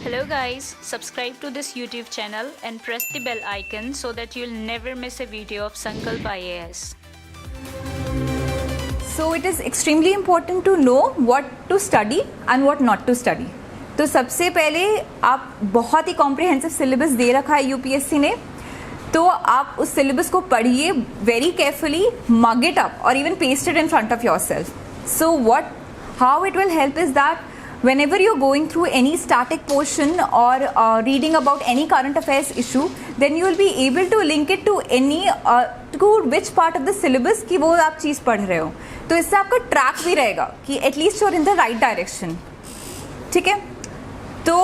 Hello guys, subscribe to this YouTube channel and press the bell icon so that you'll never miss a video of Samkalp IAS. So it is extremely important to know what to study and what not to study. तो सबसे पहले आप बहुत ही comprehensive syllabus दे रखा है UPSC ने, तो आप उस सिलेबस को पढ़िए very carefully, mug it up और even paste it in front of yourself. So how it will help is that whenever you're going through any static portion or reading about any current affairs issue, then you will be able to link it to to which part of the syllabus कि वो आप चीज़ पढ़ रहे हो. तो इससे आपका track भी रहेगा कि at least you're in the right direction. ठीक है, तो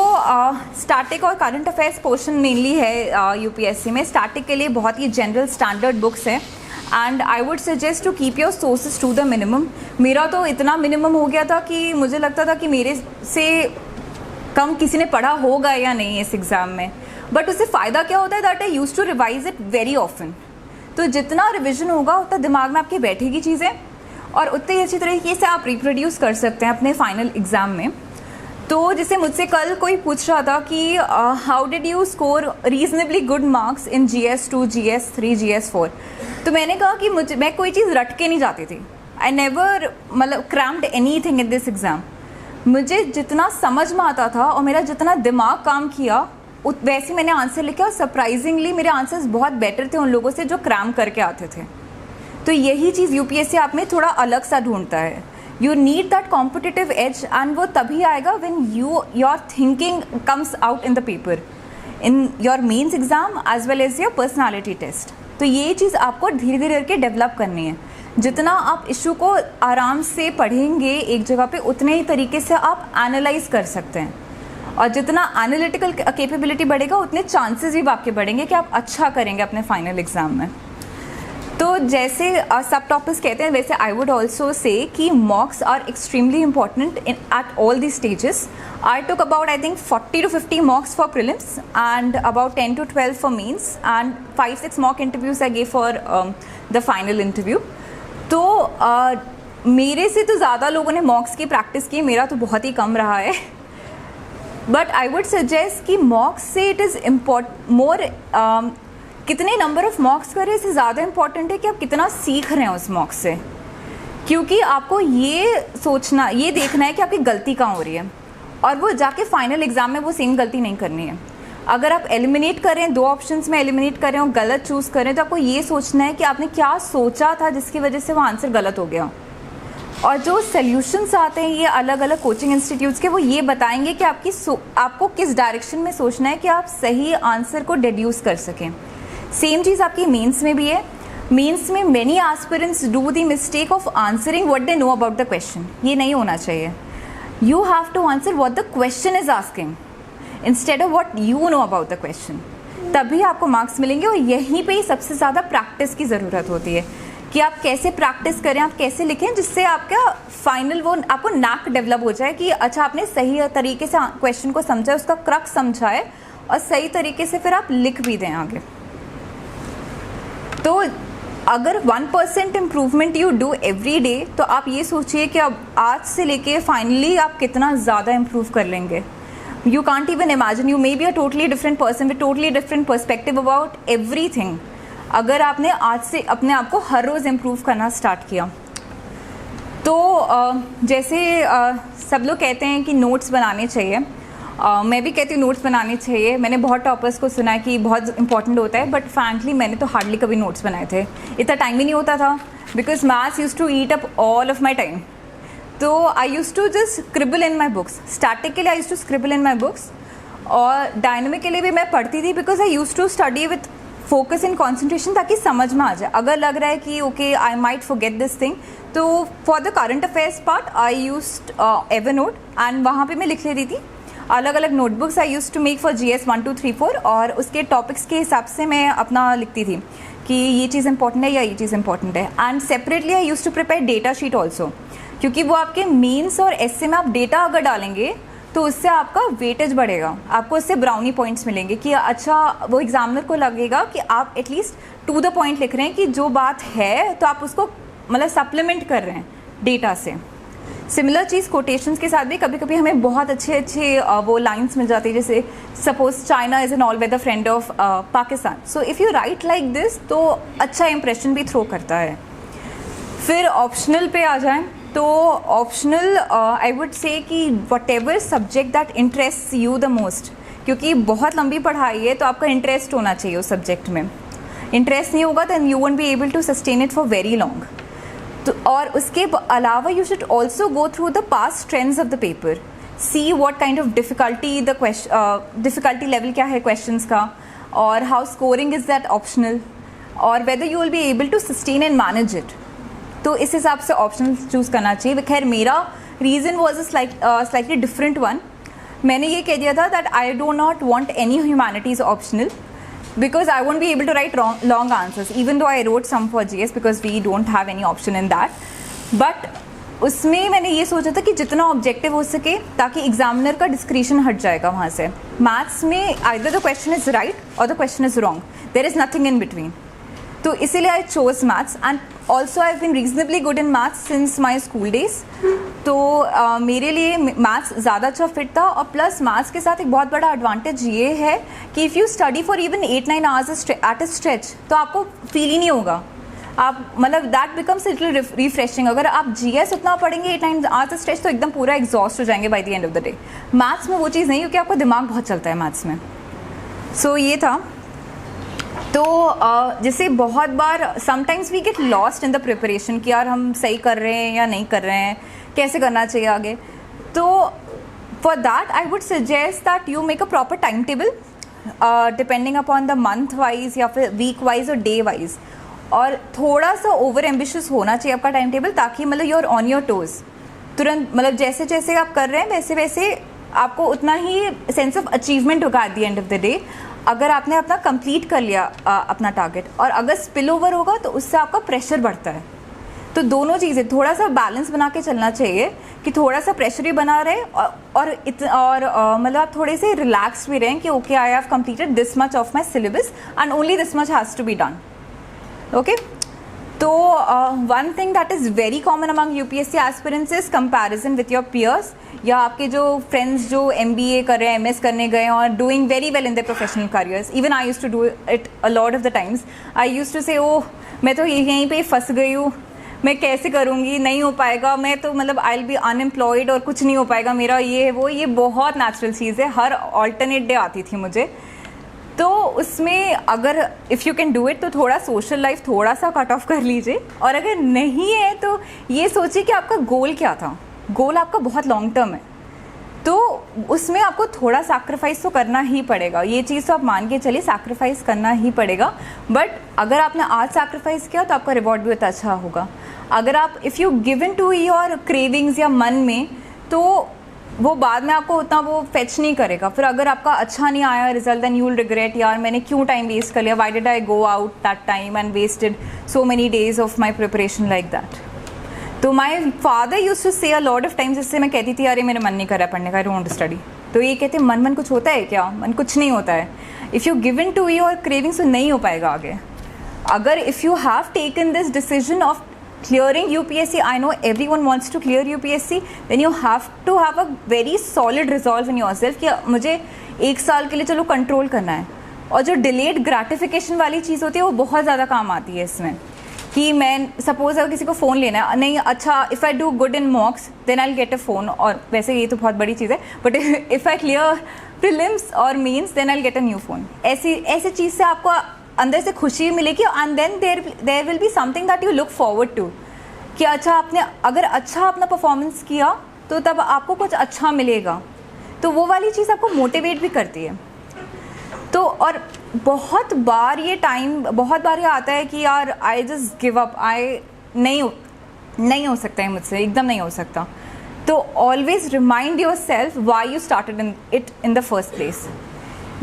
स्टैटिक और करंट अफेयर्स पोर्शन मेनली है यूपीएससी में. स्टैटिक के लिए बहुत ही जनरल स्टैंडर्ड बुक्स हैं and I would suggest to keep your sources to the minimum. मेरा तो इतना मिनिमम हो गया था कि मुझे लगता था कि मेरे से कम किसी ने पढ़ा होगा या नहीं इस एग्ज़ाम में. बट उससे फ़ायदा क्या होता है that I use to revise it very often. तो जितना रिविजन होगा उतना दिमाग में आपकी बैठेगी चीज़ें और उतनी अच्छी तरीके से आप रिप्रोड्यूस कर सकते हैं अपने फाइनल एग्ज़ाम में. तो जैसे मुझसे कल कोई पूछ रहा था कि how did you score reasonably good marks in GS2, GS3, GS4. तो मैंने कहा कि मैं कोई चीज़ रट के नहीं जाती थी. आई नेवर मतलब crammed any thing in this exam. मुझे जितना समझ में आता था और मेरा जितना दिमाग काम किया वैसे मैंने आंसर लिखा और सरप्राइजिंगली मेरे आंसर्स बहुत बेटर थे उन लोगों से जो क्रैम करके आते थे. तो यही चीज़ यूपीएससी आप में थोड़ा अलग सा ढूंढता है. You need that competitive edge and वो तभी आएगा when your thinking comes out in the paper in your mains exam as well as your personality test. तो ये चीज़ आपको धीरे धीरे करके डेवलप करनी है. जितना आप इशू को आराम से पढ़ेंगे एक जगह पे उतने ही तरीके से आप एनालाइज कर सकते हैं और जितना एनालिटिकल कैपेबिलिटी बढ़ेगा उतने चांसेस भी आपके बढ़ेंगे कि आप अच्छा करेंगे अपने फाइनल एग्जाम में. तो जैसे सब टॉपिक्स कहते हैं वैसे आई वुड ऑल्सो से कि mocks are extremely important at all the stages. I took about I think 40 to 50 mocks for prelims and about 10 to 12 for mains and 5-6 mock interviews I gave for the final interview. तो मेरे से तो ज़्यादा लोगों ने मॉक्स की practice की, मेरा तो बहुत ही कम रहा है. बट आई वुड सजेस्ट कि मॉक्स से इट इज़ मोर कितने नंबर ऑफ मॉक्स करें इससे ज़्यादा इंपॉर्टेंट है कि आप कितना सीख रहे हैं उस मॉक्स से. क्योंकि आपको ये देखना है कि आपकी गलती कहाँ हो रही है और वो जाके फाइनल एग्जाम में वो सेम गलती नहीं करनी है. अगर आप एलिमिनेट करें, 2 ऑप्शंस में एलिमिनेट करें और गलत चूज़ करें तो आपको ये सोचना है कि आपने क्या सोचा था जिसकी वजह से वो आंसर गलत हो गया. और जो सॉल्यूशंस आते हैं ये अलग अलग कोचिंग इंस्टीट्यूट्स के, वो ये बताएंगे कि आपको किस डायरेक्शन में सोचना है कि आप सही आंसर को डिड्यूस कर सकें. सेम चीज़ आपकी मेंस में भी है. मेंस में many aspirants do the mistake of answering what they know about the question. ये नहीं होना चाहिए. You have to answer what the question is asking instead of what you know about the question. तभी आपको marks मिलेंगे और यहीं पे ही सबसे ज़्यादा प्रैक्टिस की ज़रूरत होती है कि आप कैसे प्रैक्टिस करें, आप कैसे लिखें जिससे आपका फाइनल वो आपको नैक डेवलप हो जाए कि अच्छा आपने सही तरीके से क्वेश्चन को समझा, उसका क्रक्स समझा है और सही तरीके से फिर आप लिख भी दें आगे. तो अगर 1% improvement you do every day तो आप ये सोचिए कि अब आज से लेके फाइनली आप कितना ज़्यादा इम्प्रूव कर लेंगे. You can't even imagine. You may be a totally different person with totally different perspective about everything अगर आपने आज से अपने आप को हर रोज़ इम्प्रूव करना स्टार्ट किया. तो जैसे सब लोग कहते हैं कि नोट्स बनाने चाहिए, मैं भी कहती हूँ नोट्स बनाने चाहिए. मैंने बहुत टॉपर्स को सुना है कि बहुत इंपॉर्टेंट होता है, बट फ्रैंकली मैंने तो हार्डली कभी नोट्स बनाए थे. इतना टाइम ही नहीं होता था because maths use to eat up all of my time. तो I use to just scribble in my books. Static के लिए I use to scribble in my books और डायनेमिक के लिए भी मैं पढ़ती थी because I use to study with focus in concentration ताकि समझ में आ जाए. अगर लग रहा है कि okay I might forget this thing तो for the current affairs part I used Evernote and वहाँ पे मैं लिख लेती थी. अलग अलग notebooks I use to make for GS 1, 2, 3, 4 और उसके टॉपिक्स के हिसाब से मैं अपना लिखती थी कि ये चीज़ इंपॉर्टेंट है या ये चीज़ इंपॉर्टेंट है. And separately I use to prepare data sheet also क्योंकि वो आपके मेंस और एसए में आप डेटा अगर डालेंगे तो उससे आपका वेटेज बढ़ेगा. आपको उससे ब्राउनी पॉइंट्स मिलेंगे कि अच्छा वो एग्जामिनर को लगेगा कि आप एटलीस्ट टू द पॉइंट लिख रहे हैं कि जो बात है तो आप उसको मतलब सप्लीमेंट कर रहे हैं डेटा से. सिमिलर चीज़ कोटेशंस के साथ भी कभी कभी हमें बहुत अच्छे वो लाइंस मिल जाती है, जैसे suppose China is an all weather friend of Pakistan, so if you write like this तो अच्छा इंप्रेशन भी थ्रो करता है। फिर ऑप्शनल पे आ जाएं तो ऑप्शनल आई वुड से कि what ever subject that interest you the most, क्योंकि बहुत लंबी पढ़ाई है तो आपका इंटरेस्ट होना चाहिए उस सब्जेक्ट में। इंटरेस्ट नहीं होगा then you won't be able to sustain it for very long. तो और उसके अलावा you should also go through the past trends of the paper, see what kind of difficulty difficulty level क्या है questions का, और how scoring is that optional, और whether you will be able to sustain and manage it. तो इस हिसाब से optional choose करना चाहिए। खैर मेरा reason was slightly different one. मैंने ये कह दिया था that I do not want any humanities optional because I won't be able to write long answers, even though I wrote some for GS because we don't have any option in that. But उसमें मैंने ये सोचा था कि जितना objective हो सके ताकि एग्जामिनर का डिस्क्रिशन हट जाएगा वहाँ से। मैथ्स में either the question is right or the question is wrong, there is nothing in between. तो इसीलिए I chose maths and also I have been reasonably good in maths since my school days. तो मेरे लिए maths ज़्यादा अच्छा fit था, और plus maths के साथ एक बहुत बड़ा एडवांटेज ये है कि if you study for even 8-9 hours at a stretch तो आपको फील ही नहीं होगा, आप मतलब दैट बिकम्स लिटिल रिफ्रेशिंग। अगर आप GS उतना पढ़ेंगे 8-9 आवर्स स्ट्रेच तो एकदम पूरा एग्जॉस्ट हो जाएंगे by the end of the day. Maths में वो चीज़ नहीं, क्योंकि आपका दिमाग बहुत चलता है मैथ्स में। सो ये था। तो जैसे बहुत बार sometimes we get lost in the preparation कि यार हम सही कर रहे हैं या नहीं कर रहे हैं, कैसे करना चाहिए आगे। तो for that I would suggest that you make a proper time table depending upon the month wise या फिर वीक वाइज और डे वाइज, और थोड़ा सा ओवर एम्बिशियस होना चाहिए आपका टाइम टेबल, ताकि मतलब you are on your toes तुरंत, मतलब जैसे जैसे आप कर रहे हैं वैसे वैसे आपको उतना ही सेंस ऑफ अचीवमेंट होगा at the end of the day, अगर आपने अपना कंप्लीट कर लिया अपना टारगेट। और अगर स्पिल ओवर होगा तो उससे आपका प्रेशर बढ़ता है। तो दोनों चीज़ें थोड़ा सा बैलेंस बना के चलना चाहिए कि थोड़ा सा प्रेशर भी बना रहे और मतलब आप थोड़े से रिलैक्स भी रहें कि okay I have completed this much of my syllabus and only this much has to be done. Okay, तो one thing that is very common among UPSC aspirants is comparison with your peers, या आपके जो friends जो MBA कर रहे हैं, MS करने गए और doing very well in their professional careers. Even I used to do it a lot of the times. I used to say oh मैं तो यहीं पे फंस गई हूँ, मैं कैसे करूँगी, नहीं हो पाएगा, मैं तो मतलब आई विल बी अनएम्प्लॉयड और कुछ नहीं हो पाएगा मेरा, ये वो। ये बहुत नेचुरल चीज़ है, हर ऑल्टरनेट डे आती थी मुझे। तो उसमें अगर if you can do it तो थोड़ा सोशल लाइफ थोड़ा सा कट ऑफ कर लीजिए, और अगर नहीं है तो ये सोचिए कि आपका गोल क्या था। गोल आपका बहुत लॉन्ग टर्म है, तो उसमें आपको थोड़ा सैक्रिफाइस तो करना ही पड़ेगा। ये चीज़ तो आप मान के चलिए, सैक्रिफाइस करना ही पड़ेगा। बट अगर आपने आज सैक्रिफाइस किया तो आपका रिवॉर्ड भी उतना अच्छा होगा। अगर आप if you give in to your cravings या मन में, तो वो बाद में आपको उतना वो फेच नहीं करेगा। फिर अगर आपका अच्छा नहीं आया result then you will regret, यार मैंने क्यों टाइम वेस्ट कर लिया, why did I go out that time and wasted so many days of my preparation like that. तो माई फादर यूज टू से अ लॉट ऑफ टाइम्स, जिससे मैं कहती थी अरे मेरा मन नहीं कर रहा पढ़ने का, I don't want to study. तो ये कहते मन कुछ होता है क्या? मन कुछ नहीं होता है। If you give in to your cravings तो नहीं हो पाएगा आगे। अगर if you have taken this decision of clearing UPSC, I know everyone wants to clear UPSC, then you have to have a very solid resolve in yourself कि मुझे 1 साल के लिए चलो कंट्रोल करना है। और जो डिलेड ग्रेटिफिकेशन वाली चीज़ होती है वो बहुत ज़्यादा काम आती है इसमें, कि मैं सपोज अगर किसी को फ़ोन लेना है, नहीं अच्छा if I do good in mocks then I will get a phone, और वैसे ये तो बहुत बड़ी चीज़ है, but if I clear prelims और mains then I will get a new phone. ऐसी चीज़ से आपको अंदर से खुशी मिलेगी, and then there will be something that you look forward to कि अच्छा आपने अगर अच्छा अपना परफॉर्मेंस किया तो तब आपको कुछ अच्छा मिलेगा। तो वो वाली चीज़ आपको मोटिवेट भी करती है। तो और बहुत बार ये आता है कि यार आई जस्ट गिव अप, आई नहीं हो सकता है मुझसे, एकदम नहीं हो सकता। तो always remind your self why you started it in the first place.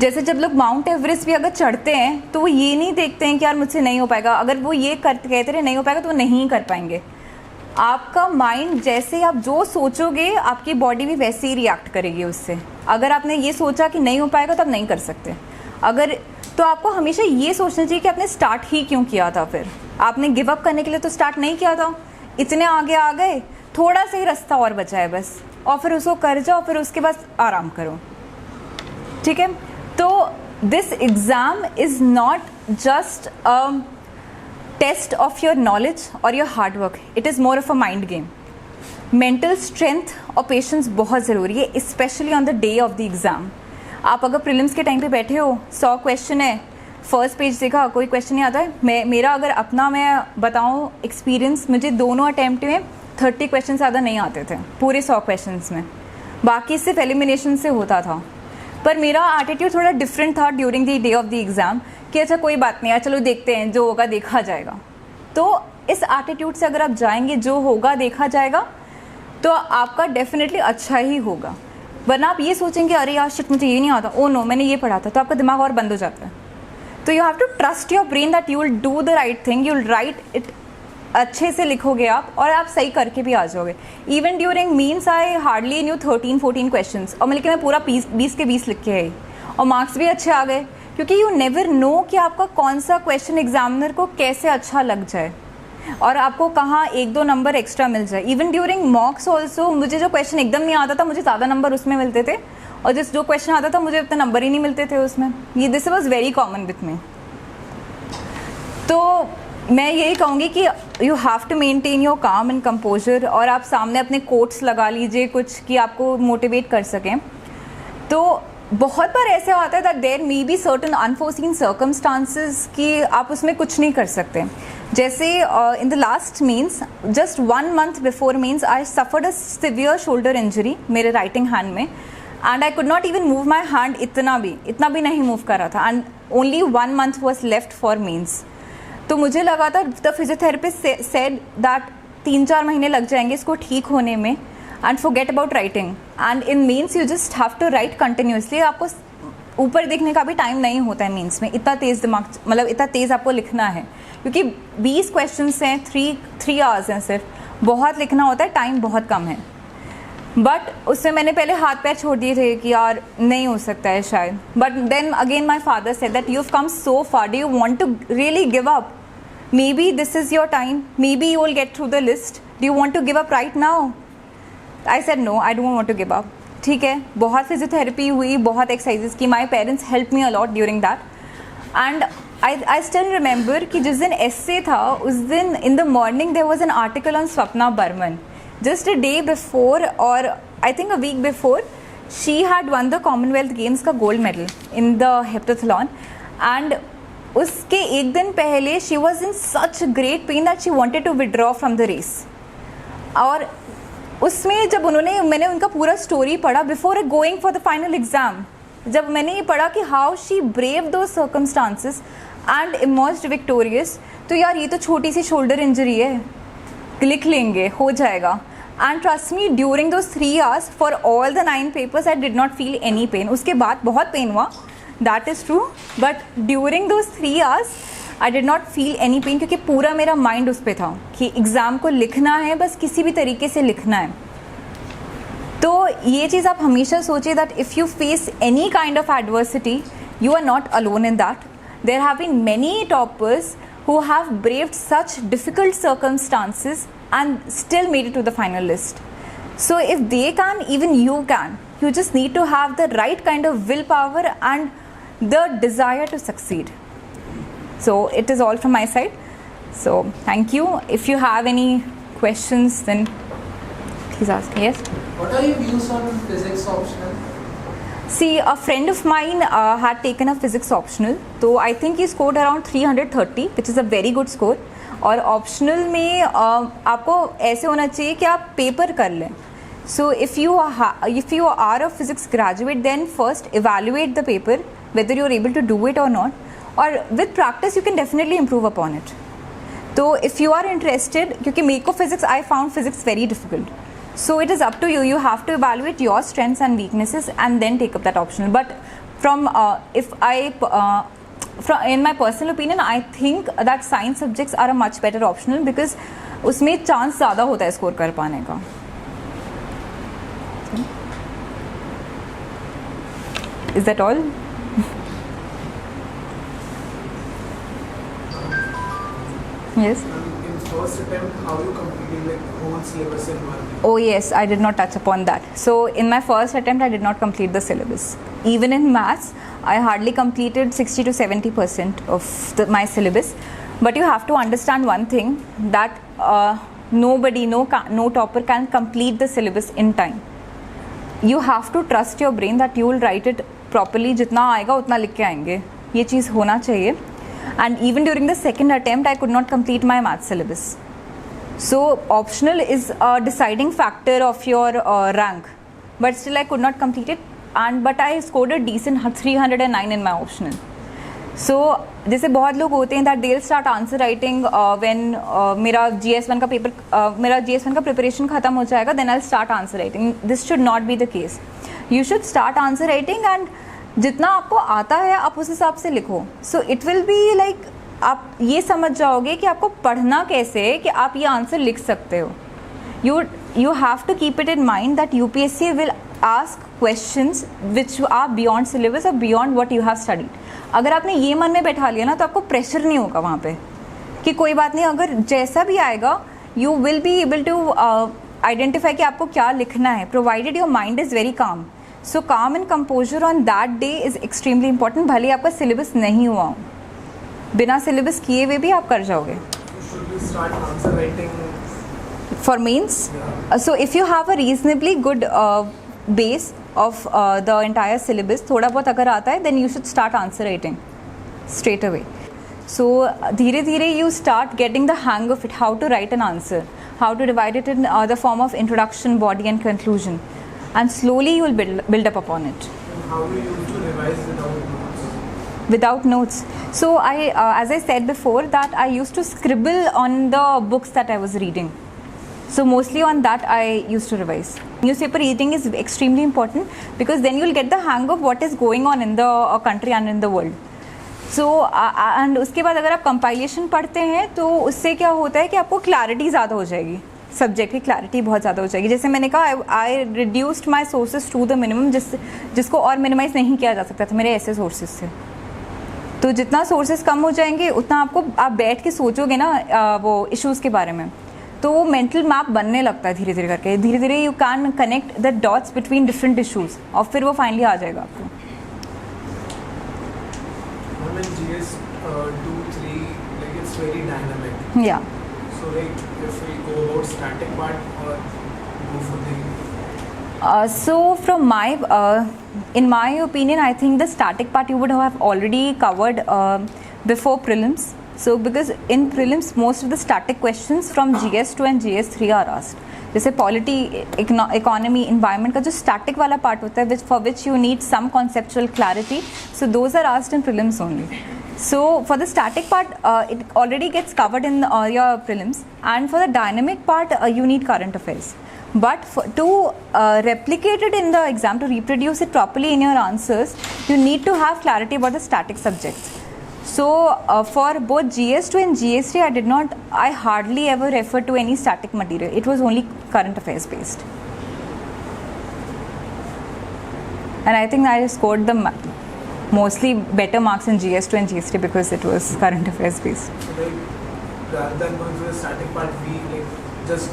जैसे जब लोग माउंट एवरेस्ट भी अगर चढ़ते हैं तो वो ये नहीं देखते हैं कि यार मुझसे नहीं हो पाएगा, अगर वो ये कहते रहे नहीं हो पाएगा तो वो नहीं कर पाएंगे। आपका माइंड जैसे आप जो सोचोगे आपकी बॉडी भी वैसे ही रिएक्ट करेगी उससे। अगर आपने ये सोचा कि नहीं हो पाएगा तो आप नहीं कर सकते। अगर तो आपको हमेशा ये सोचना चाहिए कि आपने स्टार्ट ही क्यों किया था। फिर आपने गिव अप करने के लिए तो स्टार्ट नहीं किया था, इतने आगे आ गए थोड़ा सा ही रास्ता और बचा है बस, और फिर उसको कर जाओ, फिर उसके बाद आराम करो, ठीक है। तो this exam is not just a test of your knowledge और your hard work, it is more of a mind game. Mental strength और पेशेंस बहुत ज़रूरी है, specially on the day of the exam. आप अगर प्रीलिम्स के time पे बैठे हो, 100 क्वेश्चन है, फर्स्ट पेज देखा, कोई क्वेश्चन नहीं आता है। मेरा अगर अपना मैं बताऊं एक्सपीरियंस, मुझे दोनों अटैम्प्ट में 30 क्वेश्चन ज़्यादा नहीं आते थे पूरे 100 क्वेश्चंस में, बाकी सिर्फ एलिमिनेशन से होता था। पर मेरा एटीट्यूड थोड़ा डिफरेंट था during the day of the exam कि अच्छा कोई बात नहीं यार, चलो देखते हैं, जो होगा देखा जाएगा। तो इस एटीट्यूड से अगर आप जाएंगे, जो होगा देखा जाएगा, तो आपका डेफिनेटली अच्छा ही होगा। वरना आप ये सोचेंगे अरे यार शिट मुझे ये नहीं आता, ओ नो मैंने ये पढ़ा था, तो आपका दिमाग और बंद हो जाता है। तो you have to trust your brain that you will do the right thing, you will write it, अच्छे से लिखोगे आप और आप सही करके भी आ जाओगे। Even during means I hardly new 13-14 question, और मतलब कि मैं पूरा 20 के 20 लिख के आई, और मार्क्स भी अच्छे आ गए, क्योंकि यू नेवर नो कि आपका कौन सा क्वेश्चन एग्जामिनर को कैसे अच्छा लग जाए और आपको कहाँ 1-2 नंबर एक्स्ट्रा मिल जाए। इवन ड्यूरिंग मॉक्स ऑल्सो मुझे जो क्वेश्चन एकदम नहीं आता था, मुझे ज़्यादा नंबर उसमें मिलते थे, और जो क्वेश्चन आता था मुझे उतना नंबर ही नहीं मिलते थे उसमें। ये this was very common with me. तो मैं यही कहूँगी कि you have to maintain your calm and composure, और आप सामने अपने कोट्स लगा लीजिए कुछ कि आपको मोटिवेट कर सकें। तो बहुत बार ऐसे होता है that there may be certain unforeseen circumstances कि आप उसमें कुछ नहीं कर सकते। जैसे in the last means, just 1 month before means I suffered a severe shoulder injury मेरे राइटिंग हैंड में, and I could not even move my hand, इतना भी नहीं मूव कर रहा था, and only 1 month was left for means. तो मुझे लगा था, द फिजियोथेरेपिस्ट सेड दैट 3-4 महीने लग जाएंगे इसको ठीक होने में, and forget about writing, and in means you just have to write continuously. आपको ऊपर देखने का भी टाइम नहीं होता है मीन्स में, इतना तेज़ दिमाग, मतलब इतना तेज़ आपको लिखना है, क्योंकि 20 क्वेश्चंस हैं, 3 hours हैं सिर्फ, बहुत लिखना होता है, टाइम बहुत कम है। बट उसमें मैंने पहले हाथ पैर छोड़ दिए थे कि यार नहीं हो सकता है शायद, but then again my father said that you have come so far, do you want to really give up? Maybe this is your time, maybe you will get through the list, do you want to give up right now? I said no, I don't want to give up. ठीक है, बहुत physiotherapy हुई, बहुत exercises की, my parents help me a lot during that, and I still remember कि जिस दिन essay था, उस दिन in the morning there was an article on Swapna Burman. Just a day before, or I think a week before, she had won the Commonwealth Games का gold medal in the heptathlon, and उसके एक दिन पहले she was in such great pain that she wanted to withdraw from the race. और उसमें जब मैंने उनका पूरा स्टोरी पढ़ा before going for the final exam, जब मैंने ये पढ़ा कि हाउ शी ब्रेव दो सर्कमस्टांसेस एंड इमर्ज्ड विक्टोरियस, तो यार ये तो छोटी सी शोल्डर इंजरी है, लिख लेंगे, हो जाएगा। And trust me, during those 3 hours for all the 9 papers I did not feel any pain. उसके बाद बहुत पेन हुआ, that is true, but during those 3 hours I did not feel any pain, क्योंकि पूरा मेरा माइंड उस पर था कि एग्ज़ाम को लिखना है, बस किसी भी तरीके से लिखना है। तो ये चीज़ आप हमेशा सोचिए that if you face any kind of adversity, you are not alone in that. There have been many toppers who have braved such difficult circumstances and still made it to the final list. So if they can, even you can. You just need to have the right kind of willpower and the desire to succeed. So it is all from my side. So thank you. If you have any questions, then please ask. Yes? What are your views on physics optional? See, a friend of mine had taken a physics optional, so I think he scored around 330, which is a very good score. और optional में आपको ऐसे होना चाहिए कि आप paper कर लें. So if you are a physics graduate, then first evaluate the paper whether you are able to do it or not. Or with practice you can definitely improve upon it. तो if you are interested, क्योंकि मेरे को physics, I found physics very difficult. So it is up to you. You have to evaluate your strengths and weaknesses and then take up that optional. But in my personal opinion, I think that science subjects are a much better optional because उसमें chance ज़्यादा होता है score कर पाने का. Is that all? Yes. In first attempt, how you completed like whole syllabus in one? Oh yes, I did not touch upon that. So in my first attempt, I did not complete the syllabus. Even in maths, I hardly completed 60 to 70% of my syllabus. But you have to understand one thing, that nobody, no topper can complete the syllabus in time. You have to trust your brain that you will write it properly. जितना आएगा उतना लिख के आएंगे, ये चीज़ होना चाहिए. And even during the second attempt, I could not complete my math syllabus. So optional is a deciding factor of your rank, but still I could not complete it. But I scored a decent 309 in my optional. So जैसे बहुत लोग होते हैं that they'll start answer writing when मेरा GS1 का paper मेरा GS1 का preparation ख़त्म हो जाएगा, then I'll start answer writing. This should not be the case. You should start answer writing and जितना आपको आता है आप उस हिसाब से लिखो. So it will be like आप ये समझ जाओगे कि आपको पढ़ना कैसे है कि आप ये आंसर लिख सकते हो. You have to keep it in mind that UPSC will ask questions which are beyond syllabus और beyond what you have studied. अगर आपने ये मन में बैठा लिया ना तो आपको प्रेशर नहीं होगा वहाँ पे कि कोई बात नहीं, अगर जैसा भी आएगा you will be able to identify कि आपको क्या लिखना है, provided your mind is very calm. So calm and composure on that day is extremely important. भले आपका सिलेबस नहीं हुआ हो, बिना सिलेबस किए हुए भी आप कर जाओगे. For mains, so if you have a reasonably good base of the entire syllabus, थोड़ा बहुत अगर आता है, then you should start answer writing straight away. So धीरे धीरे you start getting the hang of it, how to write an answer, how to divide it in the form of introduction, body and conclusion, and slowly you will build up upon it. And how do you used to revise without notes? Without notes. So as I said before, that I used to scribble on the books that I was reading. So mostly on that I used to revise. Newspaper reading is extremely important because then you will get the hang of what is going on in the country and in the world. So and उसके बाद अगर आप compilation पढ़ते हैं तो उससे क्या होता है कि आपको clarity ज़्यादा हो जाएगी, सब्जेक्ट की क्लैरिटी बहुत ज़्यादा हो जाएगी. जैसे मैंने कहा, I reduced my sources to the minimum, जिसको और मिनिमाइज नहीं किया जा सकता था मेरे ऐसे सोर्सेज से. तो जितना सोर्सेज कम हो जाएंगे उतना आपको, आप बैठ के सोचोगे ना वो इश्यूज़ के बारे में, तो वो मेंटल मैप बनने लगता है धीरे धीरे करके. धीरे धीरे you can connect the dots between different issues और फिर वो फाइनली आ जाएगा आपको. GS 2-3, like it's very dynamic. Yeah. So like if we go about static part or go for the So from in my opinion, I think the static part you would have already covered before prelims. So because in prelims most of the static questions from GS2 and GS3 are asked. जैसे polity, economy, environment का जो static वाला part होता है, for which you need some conceptual clarity, so those are asked in prelims only. So for the static part, it already gets covered in your prelims, and for the dynamic part, you need current affairs. But to replicate it in the exam, to reproduce it properly in your answers, you need to have clarity about the static subjects. So for both GS2 and GS3, I hardly ever referred to any static material. It was only current affairs based. And I think I scored the mostly better marks in GS2 and GS3 because it was current affairs based. so like rather than going through the static part, we like just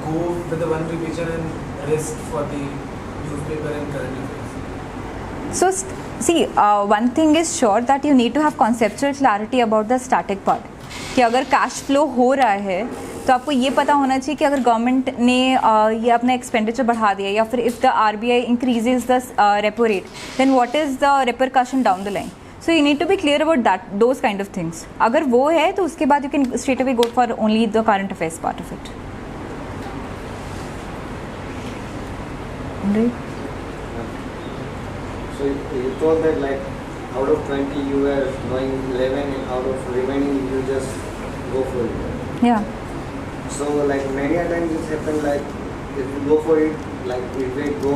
go with the one revision and rest for the newspaper and current affairs. So see, one thing is sure that you need to have conceptual clarity about the static part. कि अगर cash flow हो रहा है तो आपको ये पता होना चाहिए कि अगर गवर्नमेंट ने ये अपना एक्सपेंडिचर बढ़ा दिया या फिर if the RBI increases the repo rate, then what is the repercussion down the line. So you need to be clear about that, those kind of things. अगर वो है तो उसके बाद you can straight away go for only the current affairs part of it. So you told that like out of 20 you were knowing 11 and out of remaining you just go for it. Yeah. So like many a times it's happened like if you go for it, like it will go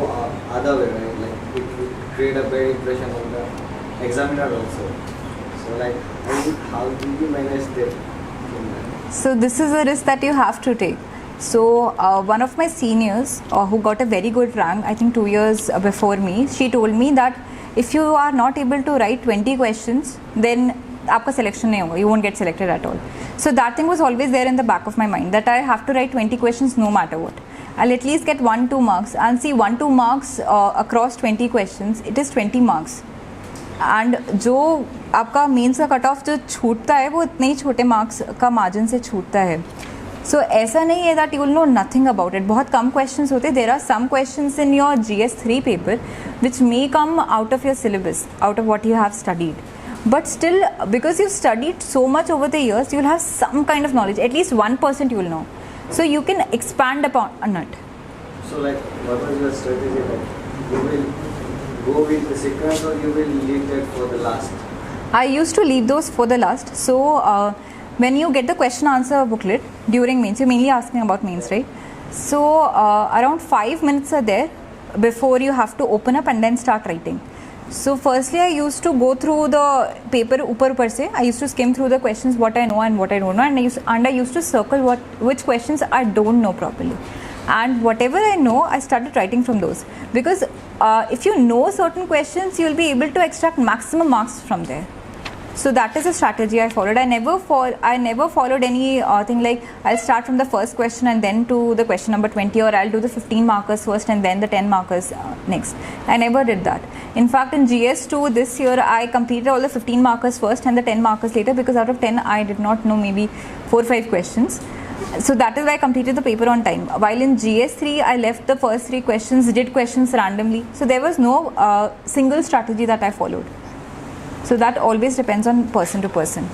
other way, right? Like it will create a bad impression on the examiner also. So like how do you manage that? So this is a risk that you have to take. So one of my seniors who got a very good rank, I think 2 years before me, she told me that if you are not able to write 20 questions, then आपका selection नहीं होगा, you won't get selected at all. So that thing was always there in the back of my mind that I have to write 20 questions no matter what. I'll at least get 1-2 marks, and see 1-2 marks across 20 questions, it is 20 marks. And जो आपका mains का cut off जो छूटता है वो इतने ही छोटे marks का मार्जिन से छूटता है. सो ऐसा नहीं है that you will know nothing about it. बहुत कम क्वेश्चंस होते. There are some questions in your GS3 paper which may come out of your syllabus, out of what you have studied. But still, because you've studied so much over the years, you'll have some kind of knowledge. At least 1% you will know. So you can expand upon it. So like, what was your strategy? Like, you will go with the sequence or you will leave that for the last? I used to leave those for the last. So when you get the question answer booklet during mains, you're mainly asking about mains, right? So around 5 minutes are there before you have to open up and then start writing. So firstly, I used to go through the paper upar se. I used to skim through the questions, what I know and what I don't know, and I used to circle which questions I don't know properly. And whatever I know, I started writing from those. Because if you know certain questions, you will be able to extract maximum marks from there. So that is a strategy I followed. I never followed any thing like I'll start from the first question and then to the question number 20, or I'll do the 15 markers first and then the 10 markers next. I never did that. In fact, in GS2 this year, I completed all the 15 markers first and the 10 markers later, because out of 10, I did not know maybe 4 or 5 questions. So that is why I completed the paper on time. While in GS3, I left the first 3 questions, did questions randomly. So there was no single strategy that I followed. So that always depends on person to person.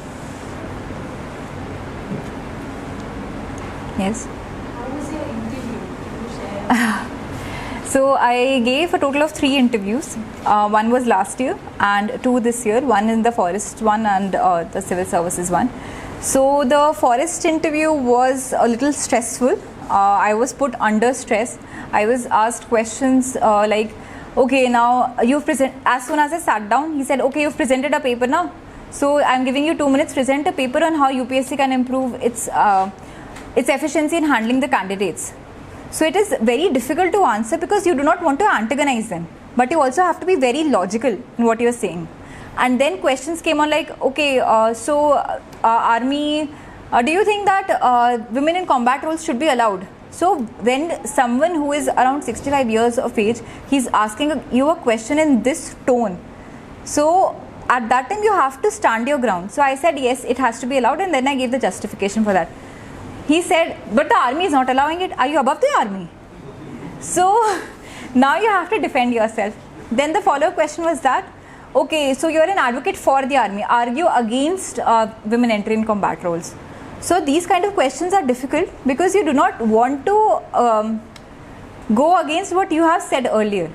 Yes? How was your interview? Can you share? So I gave a total of 3 interviews. One was last year and 2 this year. One in the forest one and the civil services one. So the forest interview was a little stressful. I was put under stress. I was asked questions like, okay, now you've presented. As soon as I sat down, he said, okay, you've presented a paper now. So I'm giving you 2 minutes. Present a paper on how UPSC can improve its efficiency in handling the candidates. So it is very difficult to answer because you do not want to antagonize them, but you also have to be very logical in what you are saying. And then questions came on like, okay, army, do you think that women in combat roles should be allowed? So when someone who is around 65 years of age, he's asking you a question in this tone. So at that time you have to stand your ground. So I said, yes, it has to be allowed, and then I gave the justification for that. He said, but the army is not allowing it. Are you above the army? So now you have to defend yourself. Then the follow-up question was that, okay, so you're an advocate for the army. Argue against women entering combat roles. So these kind of questions are difficult because you do not want to go against what you have said earlier,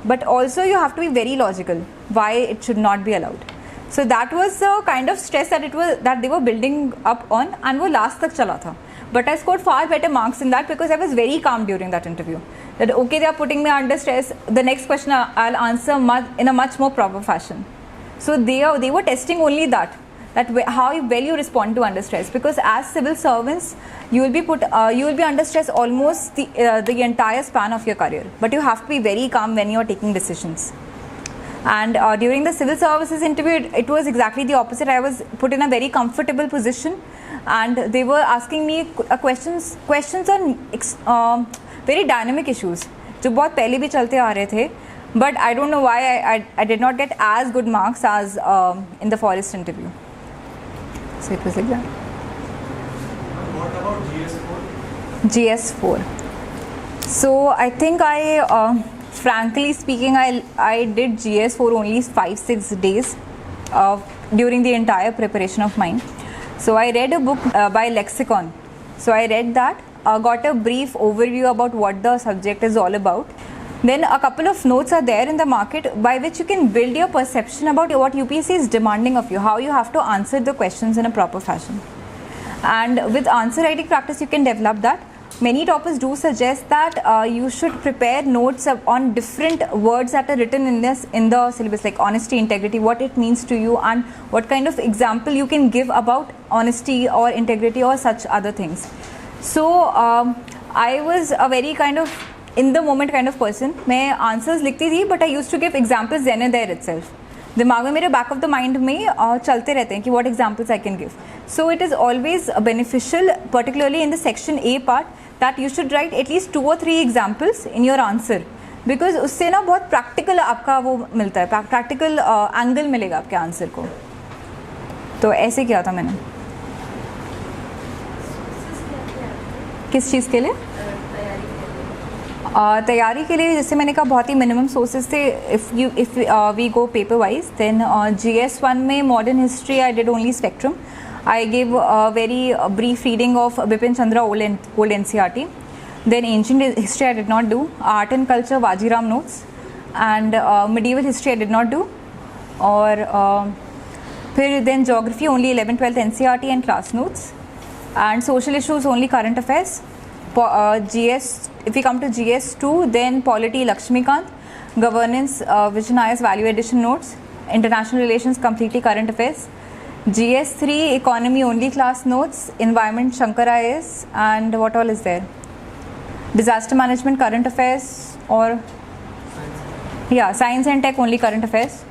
but also you have to be very logical why it should not be allowed. So that was the kind of stress that they were building up on, and वो last तक चला था. But I scored far better marks in that because I was very calm during that interview. That okay, they are putting me under stress. The next question I'll answer in a much more proper fashion. So they were testing only that how well you respond to under stress, because as civil servants you will be under stress almost the entire span of your career, but you have to be very calm when you are taking decisions. And during the civil services interview, it was exactly the opposite. I was put in a very comfortable position, and they were asking me questions on very dynamic issues जो बहुत पहले भी चलते आ रहे थे, but I don't know why I did not get as good marks as in the forest interview. So it was like that. What about GS4? GS4. So I think frankly speaking, I did GS4 only 5-6 days during the entire preparation of mine. So I read a book by Lexicon. So I read that, got a brief overview about what the subject is all about. Then a couple of notes are there in the market by which you can build your perception about what UPSC is demanding of you, how you have to answer the questions in a proper fashion. And with answer writing practice, you can develop that. Many toppers do suggest that you should prepare notes on different words that are written in the syllabus, like honesty, integrity, what it means to you, and what kind of example you can give about honesty or integrity or such other things. So I was a very kind of in the moment kind of person. मैं answers लिखती थी, but I used to give examples then and there itself. दिमाग में मेरे back of the mind में चलते रहते हैं कि what examples I can give. So it is always beneficial particularly in the section A part that you should write at least 2 or 3 examples in your answer, because उससे ना बहुत practical आपका वो मिलता है, प्रैक्टिकल एंगल मिलेगा आपके आंसर को. तो ऐसे किया था मैंने. किस चीज़ के लिए? तैयारी के लिए जैसे मैंने कहा बहुत ही मिनिमम सोर्सेज थे. If we go paper wise then GS1 में modern history I did only Spectrum. I give very brief reading of Bipin Chandra old NCERT. Then ancient history I did not do. Art and culture Vajiram notes, and medieval history I did not do. और फिर then geography only 11th 12th NCERT and class notes, and social issues only current affairs. GS, if we come to GS2, then polity Lakshmikant, governance Vision IS value addition notes, international relations completely current affairs. GS3 economy only class notes, environment Shankar IS, and what all is there? Disaster management current affairs, or science and tech only current affairs.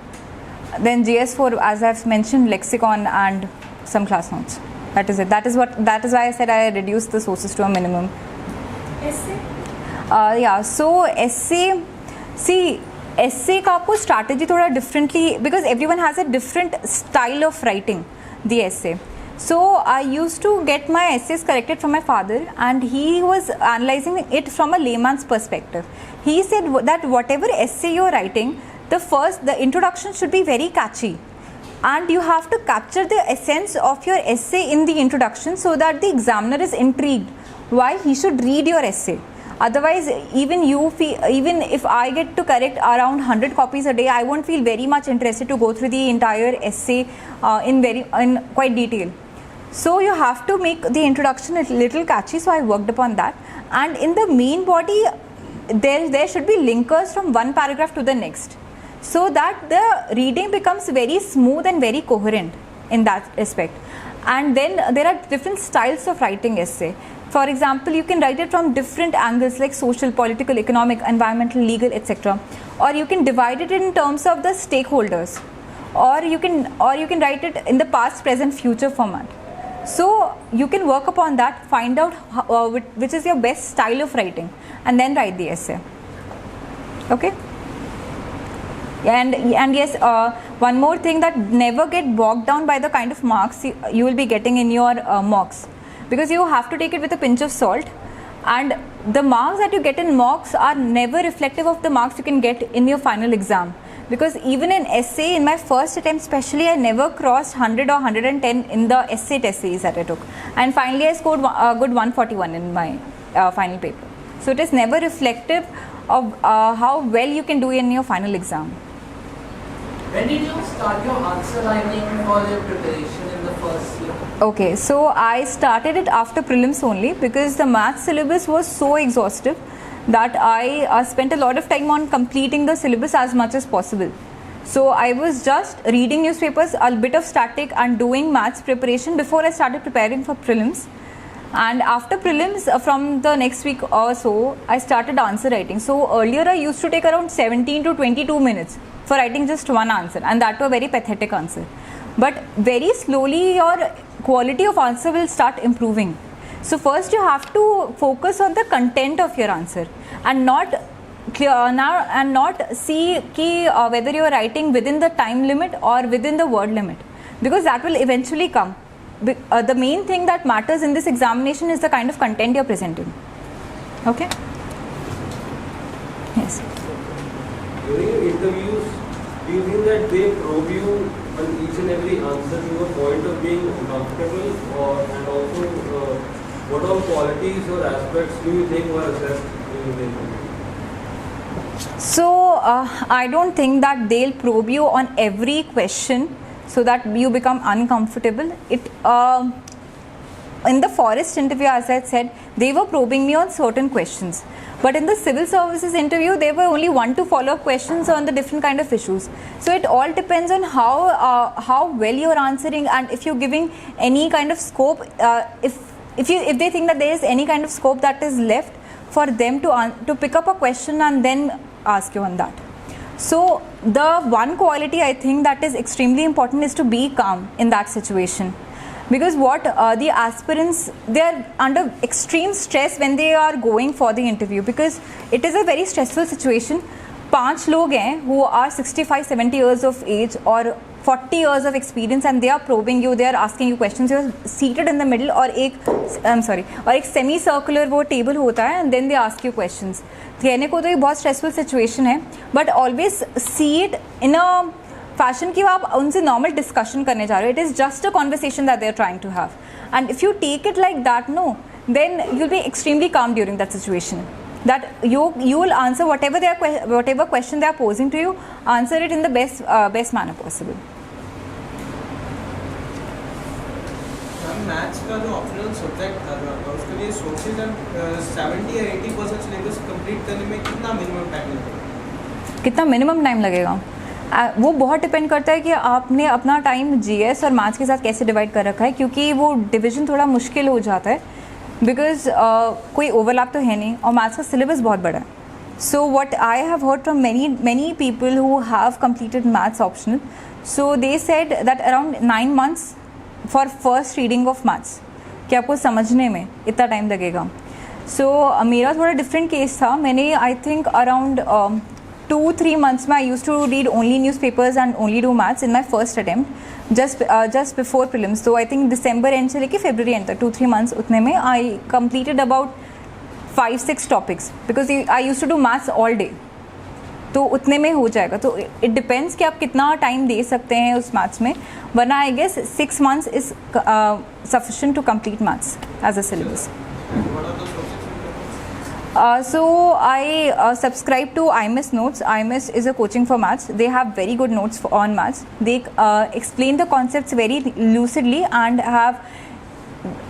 Then GS4 as I've mentioned lexicon and some class notes. That is it. That is why I said I reduced the sources to a minimum. Essay? So essay का आपको strategy थोड़ा differently, because everyone has a different style of writing the essay. So I used to get my essays corrected from my father, and he was analyzing it from a layman's perspective. He said that whatever essay you're writing, the introduction should be very catchy, and you have to capture the essence of your essay in the introduction so that the examiner is intrigued why he should read your essay. Otherwise, even if I get to correct around 100 copies a day, I won't feel very much interested to go through the entire essay in quite detail. So you have to make the introduction a little catchy, so I worked upon that. And in the main body, there should be linkers from one paragraph to the next, so that the reading becomes very smooth and very coherent in that respect. And then there are different styles of writing essay. For example, you can write it from different angles like social, political, economic, environmental, legal, etc. Or you can divide it in terms of the stakeholders, or you can write it in the past, present, future format. So you can work upon that, find out which is your best style of writing, and then write the essay. Okay? And yes, one more thing, that never get bogged down by the kind of marks you will be getting in your mocks, because you have to take it with a pinch of salt, and the marks that you get in mocks are never reflective of the marks you can get in your final exam. Because even in essay, in my first attempt especially, I never crossed 100 or 110 in the essay test series that I took, and finally I scored a good 141 in my final paper. So it is never reflective of how well you can do in your final exam. When did you start your answer writing for your preparation in the first year? Okay, so I started it after prelims only, because the math syllabus was so exhaustive that I spent a lot of time on completing the syllabus as much as possible. So I was just reading newspapers, a bit of static, and doing maths preparation before I started preparing for prelims. And after prelims, from the next week or so, I started answer writing. So earlier I used to take around 17 to 22 minutes for writing just one answer, and that was a very pathetic answer. But very slowly your quality of answer will start improving. So first you have to focus on the content of your answer, and not see whether you are writing within the time limit or within the word limit, because that will eventually come. The main thing that matters in this examination is the kind of content you are presenting. Okay? Yes. During interviews, do you think that they probe you on each and every answer to a point of being uncomfortable, and also what all qualities or aspects do you think were assessed during the interview? So I don't think that they'll probe you on every question so that you become uncomfortable. In the forest interview, as I said, they were probing me on certain questions. But in the civil services interview, there were only 1 to follow-up questions on the different kind of issues. So it all depends on how well you're answering, and if you're giving any kind of scope, if they think that there is any kind of scope that is left for them to pick up a question and then ask you on that. So the one quality I think that is extremely important is to be calm in that situation, because what the aspirants, they are under extreme stress when they are going for the interview, because it is a very stressful situation. 5 लोग हैं who are 65-70 years of age or 40 years of experience and they are probing you, they are asking you questions, you are seated in the middle, और एक semi circular वो table होता है and then they ask you questions. कहने को तो ये बहुत stressful situation है, but always see it in a fashion कि आप उनसे normal discussion करने जा रहे हो. It is just a conversation that they are trying to have, and if you take it like that, no, then you'll be extremely calm during that situation. That you will answer whatever question they are posing to you, answer it in the best manner possible. Maths का जो optional subject था उसके लिए sources and 70 या 80% syllabus complete करने में कितना minimum time लगेगा? कितना मिनिमम टाइम लगेगा वो बहुत डिपेंड करता है कि आपने अपना टाइम जीएस और मैथ्स के साथ कैसे डिवाइड कर रखा है, क्योंकि वो डिवीजन थोड़ा मुश्किल हो जाता है, बिकॉज कोई ओवरलैप तो है नहीं और मैथ्स का सिलेबस बहुत बड़ा है. So what I have heard from many people who have completed maths optional, so they said that around 9 months for first reading of maths कि आपको समझने में इतना टाइम लगेगा. सो मेरा थोड़ा डिफरेंट केस था. मैंने आई थिंक अराउंड 2-3 months में I used to read only newspapers and only do maths in my first attempt, just before prelims. So I think December end से लेके February end तक 2-3 months उतने में I completed about 5-6 topics because I used to do maths all day. तो उतने में हो जाएगा. तो it depends कि आप कितना टाइम दे सकते हैं उस मैथ्स में, वरना I guess 6 months is sufficient to complete maths as a syllabus. So I subscribe to IMS Notes. IMS is a coaching for maths. They have very good notes on maths. They explain the concepts very lucidly and have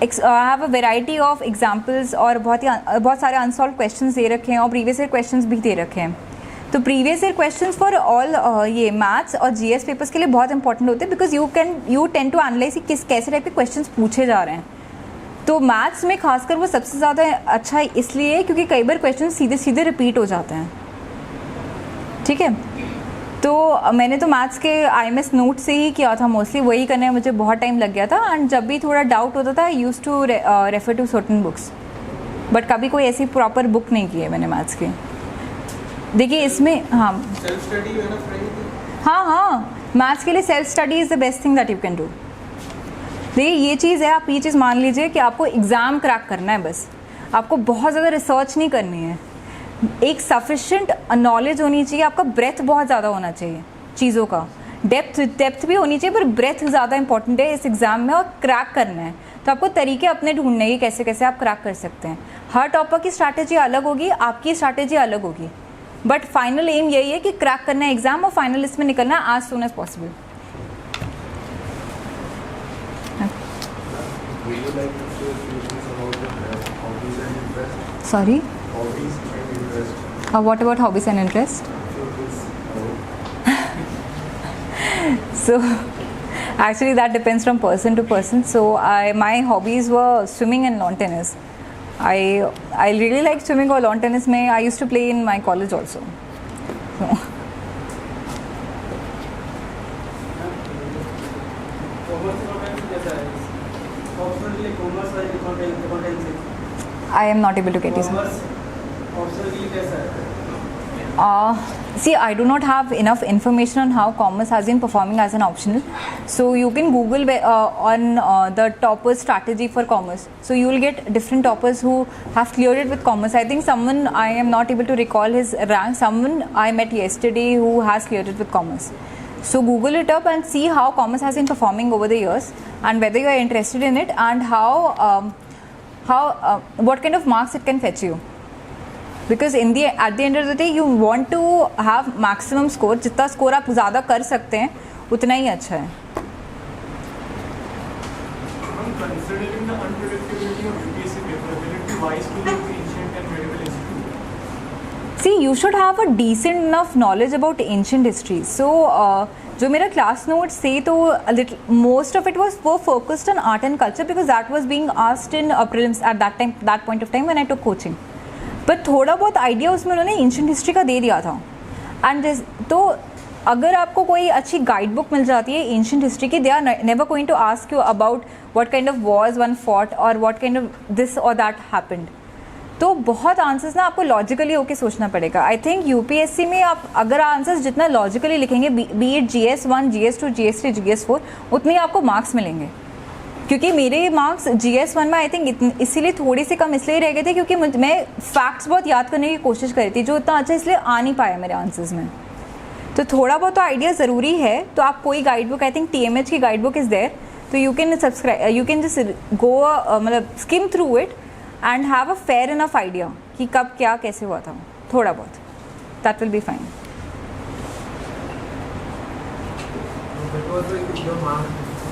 a variety of examples और बहुत सारे unsolved questions दे रखे हैं और previous year questions भी दे रखे हैं. तो previous year questions for all ये maths और GS papers के लिए बहुत important होते हैं, because you tend to analyze कि कैसे टाइप के questions पूछे जा रहे हैं. तो मैथ्स में खासकर वो सबसे ज़्यादा अच्छा है इसलिए क्योंकि कई बार क्वेश्चन सीधे सीधे रिपीट हो जाते हैं. ठीक है, तो मैंने तो मैथ्स के IMS नोट से ही किया था, मोस्टली वही करने में मुझे बहुत टाइम लग गया था. एंड जब भी थोड़ा डाउट होता था I used to refer to certain books, but कभी कोई ऐसी प्रॉपर बुक नहीं की है मैंने मैथ्स की. देखिए इसमें हाँ मैथ्स के लिए self study is the best thing that you can do. देखिए ये चीज़ है, आप ये चीज़ मान लीजिए कि आपको एग्ज़ाम क्रैक करना है, बस आपको बहुत ज़्यादा रिसर्च नहीं करनी है. एक सफिशेंट नॉलेज होनी चाहिए, आपका ब्रेथ बहुत ज़्यादा होना चाहिए चीज़ों का, डेप्थ भी होनी चाहिए, पर ब्रेथ ज़्यादा इंपॉर्टेंट है इस एग्ज़ाम में. और क्रैक करना है तो आपको तरीके अपने ढूंढने के कैसे कैसे आप क्रैक कर सकते हैं. हर टॉपर की स्ट्रैटेजी अलग होगी, आपकी स्ट्रैटेजी अलग होगी, बट फाइनल एम यही है कि क्रैक करना है एग्ज़ाम और फाइनल लिस्ट में निकलना है as soon as possible. Would you like to share a few things about your hobbies and interests? Sorry? Hobbies and interests. What about hobbies and interests? So actually that depends from person to person. So my hobbies were swimming and lawn tennis. I really like swimming or lawn tennis. I used to play in my college also. So. I am not able to get you. See, I do not have enough information on how commerce has been performing as an optional. So you can Google on the toppers strategy for commerce. So you will get different toppers who have cleared it with commerce. I think someone, I am not able to recall his rank, someone I met yesterday who has cleared it with commerce. So Google it up and see how commerce has been performing over the years and whether you are interested in it and how what kind of marks it can fetch you. Because at the end of the day you want to have maximum score. जितना score आप ज़्यादा कर सकते हैं उतना ही अच्छा है. Considering the unpredictability of UPSC paper, will it be wise to look ancient and medieval history? See, you should have a decent enough knowledge about ancient history. So जो मेरा क्लास नोट्स थे तो most of it was focused on art and culture because that was being asked in prelims at that point of time when I took coaching. पर थोड़ा बहुत idea उसमें उन्होंने ancient history का दे दिया था. एंड तो अगर आपको कोई अच्छी गाइड बुक मिल जाती है एंशियंट हिस्ट्री की, they are never going to ask you about what kind of wars one fought और व्हाट काइंड ऑफ दिस और दैट हैपेंड. तो बहुत आंसर्स ना आपको लॉजिकली होके सोचना पड़ेगा. आई थिंक यूपीएससी में आप अगर आंसर्स जितना लॉजिकली लिखेंगे, B it GS1, GS2, GS3, GS4, उतने आपको मार्क्स मिलेंगे. क्योंकि मेरे मार्क्स GS1 में आई थिंक इसीलिए थोड़े से कम इसलिए रह गए थे क्योंकि मैं फैक्ट्स बहुत याद करने की कोशिश करी थी, जो इतना अच्छा इसलिए आ नहीं पाया मेरे आंसर्स में. तो थोड़ा बहुत तो आइडिया ज़रूरी है. तो आप कोई guide book, I think TMH की गाइड बुक इज़ देयर, तो you can subscribe, you can just go मतलब skim through it and have a fair enough idea कि कब क्या कैसे हुआ था, थोड़ा बहुत. That will be fine.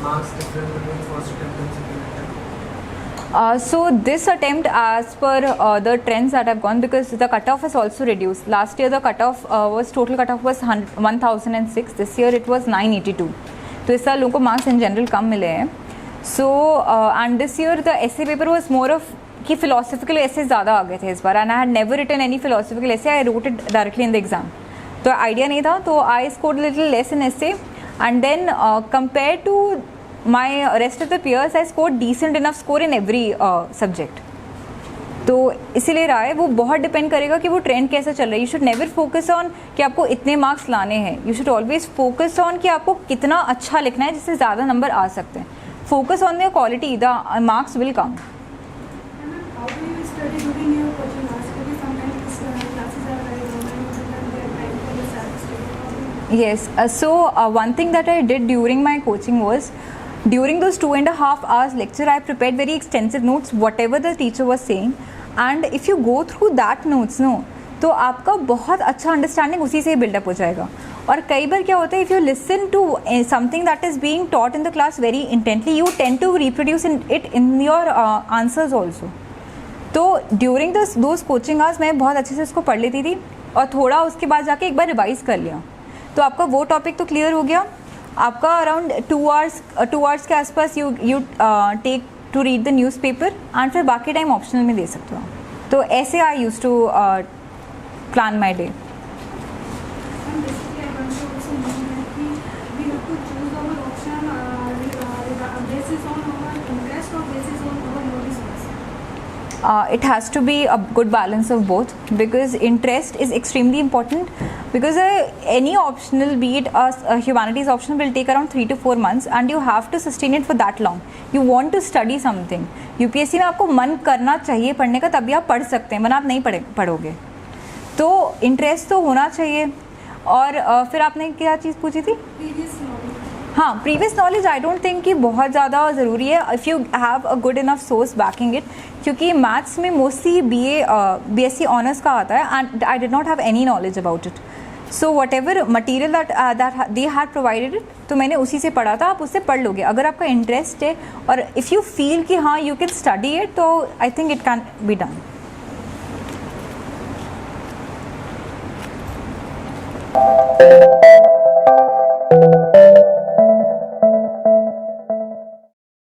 Marks different between first attempt and second attempt? So this attempt, as per the trends that have gone, because the cutoff is also reduced. Last year the cutoff was total cutoff was 1006. This year it was 982. तो इस साल लोगों को marks in general कम मिले हैं. So and this year the essay paper was more of कि philosophical essays ज़्यादा आ गए थे इस बार. And I had never written any philosophical essay. I wrote it directly in the exam. तो आइडिया नहीं था, तो आई scored little less in essay. And then compared to my rest of the peers, I scored decent enough score in every subject. तो इसीलिए रहा है, वो बहुत डिपेंड करेगा कि वो ट्रेंड कैसा चल रहा है. You should never focus on कि आपको इतने मार्क्स लाने हैं. You should always focus on कि आपको कितना अच्छा लिखना है जिससे ज़्यादा नंबर आ सकते हैं. Focus on the quality, the marks will come. Yes, so one thing that I did during my coaching was, during those 2.5 hours lecture, I prepared very extensive notes, whatever the teacher was saying, and if you go through that notes, no, तो आपका बहुत अच्छा understanding उसी से buildup हो जाएगा. और कई बार क्या होता है, if you listen to something that is being taught in the class very intently, you tend to reproduce it in your answers also. तो ड्यूरिंग दोज कोचिंग आवर्स मैं बहुत अच्छे से उसको पढ़ लेती थी और थोड़ा उसके बाद जाके एक बार रिवाइज कर लिया. तो आपका वो टॉपिक तो क्लियर हो गया. आपका अराउंड 2 आवर्स के आसपास you take to read the newspaper and फिर बाकी टाइम ऑप्शनल में दे सकते हो. तो ऐसे I use to plan my day. It has to be a good balance of both, because interest is extremely important, because any optional, be it a humanities optional, will take around 3 to 4 months and you have to sustain it for that long. You want to study something. UPSC में आपको मन करना चाहिए पढ़ने का, तभी आप पढ़ सकते हैं, वरना आप नहीं पढ़ोगे. तो इंटरेस्ट तो होना चाहिए. और फिर आपने क्या चीज़ पूछी थी? हाँ, previous knowledge I don't think कि बहुत ज़्यादा ज़रूरी है if you have a good enough source banking it, क्योंकि मैथ्स में मोस्टली BSc ऑनर्स का आता है and I did not have any knowledge about it. So what ever material that they had provided it, तो मैंने उसी से पढ़ा था. आप उससे पढ़ लोगे अगर आपका इंटरेस्ट है, और इफ़ यू फील कि हाँ यू कैन स्टडी इट, तो I think it can be done.